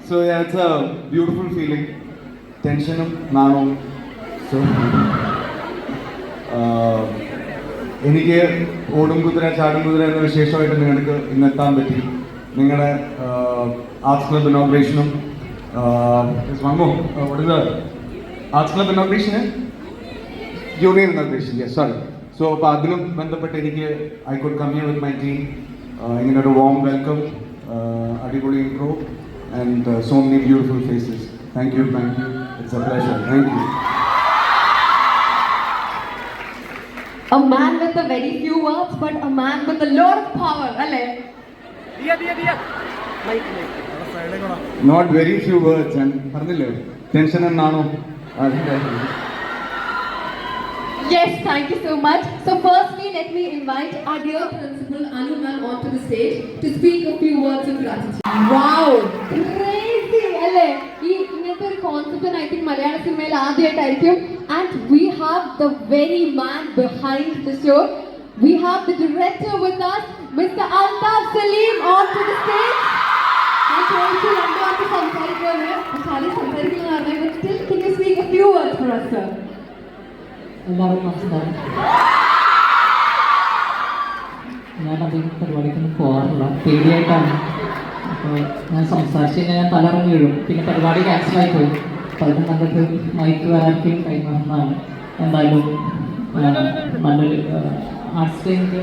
So yeah, it's a beautiful feeling. ടെൻഷനും നാണവും. So എനിക്ക് ഓടും കുതിര ചാടും കുതിര എന്ന വിശേഷമായിട്ട് നിങ്ങൾക്ക് ഇന്നെത്താൻ പറ്റി. നിങ്ങളുടെ ആർട്സ് ക്ലബ് ഇനോഗ്രേഷനും ആർട്സ് ക്ലബ് ഇനോഗ്രേഷന് junior inauguration, yes sorry. So അപ്പോൾ അതിനും ബന്ധപ്പെട്ട് എനിക്ക് I could come here with my team. ഇങ്ങനെ ഒരു വാം വെൽക്കം, അടിപൊളി intro and so many beautiful faces. Thank you. It's a pleasure. Thank you. A man with a very few words, but a man with a lot of power, alle? Not very few words, and പറഞ്ഞില്ലേ tension എന്നാണോ? Yes, thank you so much. So firstly, let me invite our dear principal Anu ma'am onto the stage to speak a few words of gratitude. Wow, crazy, alle? ഈ ഇങ്ങനത്തെ ഒരു concept I think മലയാള സിനിമയിൽ ആദ്യമായിട്ടായിരിക്കും. And we have the very man behind the show. We have the director with us, Mr. Altaf Salim, onto the stage. ഞാൻ ചോദിച്ചു രണ്ടു വാക്ക് സംസാരിക്കുമെന്ന്, പക്ഷെ അത് സംസാരിക്കുന്ന കാരണം, but still can you speak a few words for us, sir? എല്ലാവർക്കും നമസ്കാരം. ഞാൻ അധികം പരിപാടിക്കൊന്നും പോകാറില്ല, പേടിയായിട്ടാണ്. അപ്പോൾ ഞാൻ സംസാരിച്ച് കഴിഞ്ഞാൽ ഞാൻ തലറങ്ങി വീഴും, പിന്നെ പരിപാടി ക്യാൻസലായി പോയി. അപ്പോൾ അതിന് നല്ലത് മൈക്ക് വരാനും കൈമാറുന്നതാണ്. എന്തായാലും നല്ലൊരു ആർട്സ് ടൈമിൻ്റെ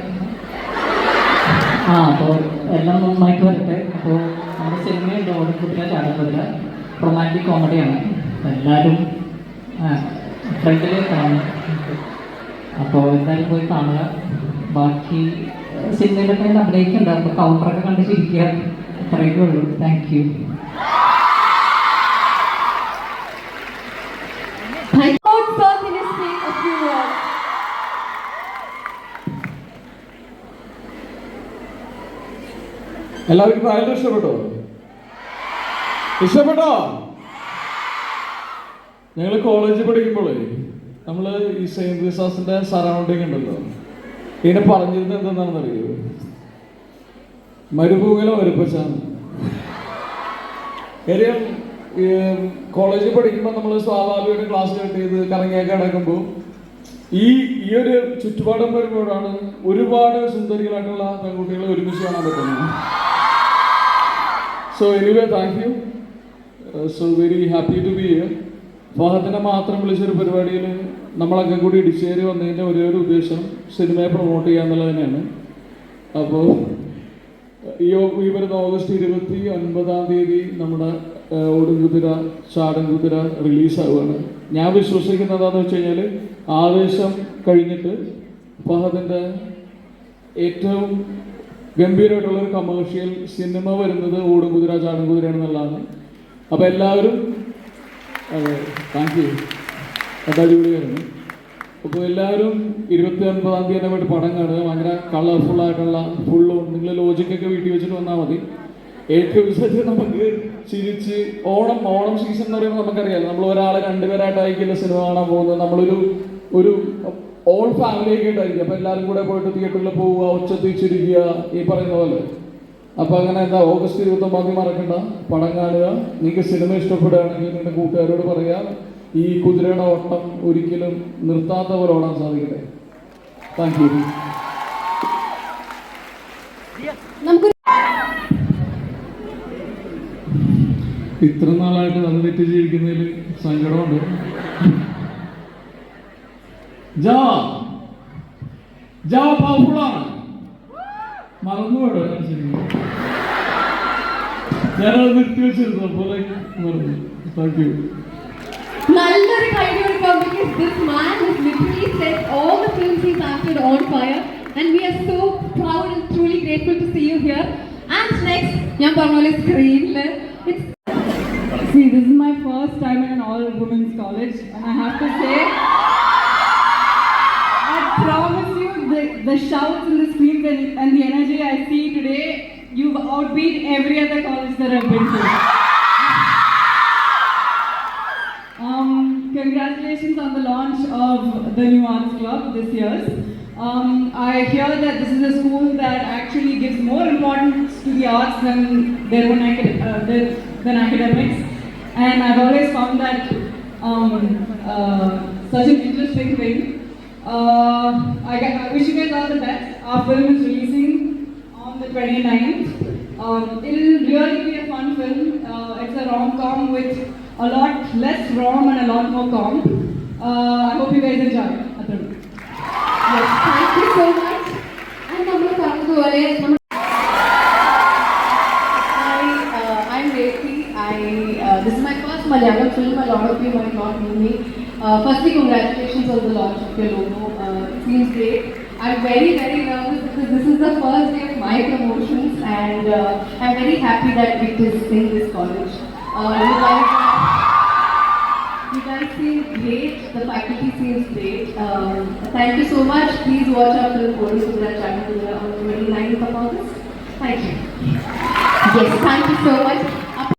അപ്പോൾ എല്ലാം നന്നായിട്ട് വരട്ടെ. അപ്പോൾ നമ്മുടെ സിനിമയുണ്ട് ഓടിക്കുട്ടിയ ചാടുന്നില്ല, റൊമാൻറ്റിക് കോമഡിയാണ്. എല്ലാവരും ഫ്രണ്ടിൽ കാണും. അപ്പോൾ എന്തായാലും പോയി കാണുക. ബാക്കി സിനിമയിലൊക്കെ അഭിനയിക്കുന്നുണ്ട്, അപ്പോൾ കൗണ്ടറൊക്കെ കണ്ട് ചിരിക്കുക, അത്രയൊക്കെ ഉള്ളൂ. Thank you. എല്ലാവർക്കും ഭയങ്കര ഇഷ്ടപ്പെട്ടോ? ഞങ്ങൾ കോളേജിൽ പഠിക്കുമ്പോൾ നമ്മൾ ഈ സെയിൻറ്റ് ക്രിസ്താസിൻ്റെ സറൗണ്ടിങ് ഉണ്ടല്ലോ, ഇതിനെ പറഞ്ഞിരുന്നത് എന്താണെന്ന് അറിയോ? മരുഭൂമിയിലെ മരുപ്പച്ചാണ്. കാര്യം കോളേജിൽ പഠിക്കുമ്പോൾ നമ്മൾ സ്വാഭാവികമായിട്ട് ക്ലാസ് കട്ട് ചെയ്ത് കറങ്ങിയൊക്കെ അടക്കുമ്പോൾ ഈ ഒരു ചുറ്റുപാടും വരുമ്പോഴാണ് ഒരുപാട് സുന്ദരികളായിട്ടുള്ള പെൺകുട്ടികളെ ഒരുമിച്ച് കാണാൻ പറ്റുന്നത്. So anyway thank you. So very happy to be here. ഫഹദിനെ മാത്രം വിളിച്ചൊരു പരിപാടിയിൽ നമ്മളൊക്കെ കൂടി ഇടിച്ചേരി വന്നതിൻ്റെ ഒരേ ഒരു ഉദ്ദേശം സിനിമയെ പ്രൊമോട്ട് ചെയ്യുക എന്നുള്ളത് തന്നെയാണ്. അപ്പോൾ ഈ വരുന്ന ഓഗസ്റ്റ് 29 നമ്മുടെ ഓടുംകുതിര ചാടുംകുതിര റിലീസാവുകയാണ്. ഞാൻ വിശ്വസിക്കുന്നത് എന്താണെന്ന് വെച്ച് കഴിഞ്ഞാൽ, ആവേശം കഴിഞ്ഞിട്ട് ഫഹദിൻ്റെ ഏറ്റവും ഗംഭീരമായിട്ടുള്ളൊരു കമേഴ്ഷ്യൽ സിനിമ വരുന്നത് ഓടുംകുതിര ചാടുംകുതിരയാണെന്നുള്ളതാണ്. അപ്പോൾ എല്ലാവരും അതെ താങ്ക് യു, അത് അടിപൊളിയായിരുന്നു. അപ്പോൾ എല്ലാവരും 29 തന്നെ പോയിട്ട് പടം കാണുക. ഭയങ്കര കളർഫുള്ളായിട്ടുള്ള ഫുള്ളും നിങ്ങൾ ലോജിക്കൊക്കെ വീട്ടിൽ വെച്ചിട്ട് വന്നാൽ മതി. ഏറ്റവും വിശേഷം നമുക്ക് ചിരിച്ച് ഓണം സീസൺ എന്ന് പറയുമ്പോൾ നമുക്കറിയാമല്ലോ, നമ്മൾ ഒരാളെ 2 പേരായിട്ടായിരിക്കില്ല സിനിമ കാണാൻ പോകുന്നത്. നമ്മളൊരു ഓൾ ഫാമിലിയൊക്കെ ആയിട്ടായിരിക്കും. അപ്പോൾ എല്ലാവരും കൂടെ പോയിട്ട് തിയേറ്ററിൽ പോവുക, ഒച്ചത്തിൽ ചിരിക്കുക, ഈ പറയുന്ന പോലെ. അപ്പോൾ അങ്ങനെ എന്താ ഓഗസ്റ്റ് 29 മറക്കണ്ട, പടം കാണുക. നിങ്ങൾക്ക് സിനിമ ഇഷ്ടപ്പെടുകയാണെങ്കിൽ നിങ്ങളുടെ കൂട്ടുകാരോട് പറയുക, ഈ കുതിരയുടെ ഓട്ടം ഒരിക്കലും നിർത്താത്ത പോലെ ഓടാൻ സാധിക്കട്ടെ. Thank you. ഇത്ര നാളായിട്ട് അത് തെറ്റ് ജീവിക്കുന്നതിൽ സങ്കടമുണ്ട്. പവർഫുള്ളാണ്, മറന്നുപോയോ? ഞാനത് നിർത്തിവെച്ചിരുന്നു, അപ്പോൾ മറന്നു. Thank you. നല്ലൊരു കൈയ്യടി കൊടുക്കാം, because this man has literally set all the films he's acted on fire, and we are so proud and truly grateful to see you here. And next, ഞാൻ പറഞ്ഞ പോലെ സ്ക്രീനിൽ see, this is my first time in an all-women's college, and I have to say, I promise you, the shouts and the screams and the energy I see today, you've outbeat every other college that I've been to. Congratulations on the launch of the new Arts Club this year. I hear that this is a school that actually gives more importance to the arts than than academics, and I've always found that such an interesting thing. I wish you guys all the best. Our film is releasing on the 29th. It'll really be a fun film. It's a rom-com with a lot less rom and a lot more com. I hope you guys enjoy it. Yes, thank you so much. And നമ്മൾ പറഞ്ഞതുപോലെ I'm Rethi. This is my first Malayalam film. A lot of you might not know me. Firstly, congratulations on the launch of your logo. It seems great. I'm very, very nervous because this is the first day of my promotions, and I'm very happy that it is in this college. You guys seem great. The faculty seems great. Thank you so much. Please watch our film Golden Sudra channel on the 29th of August. Thank you. Yes, thank you so much.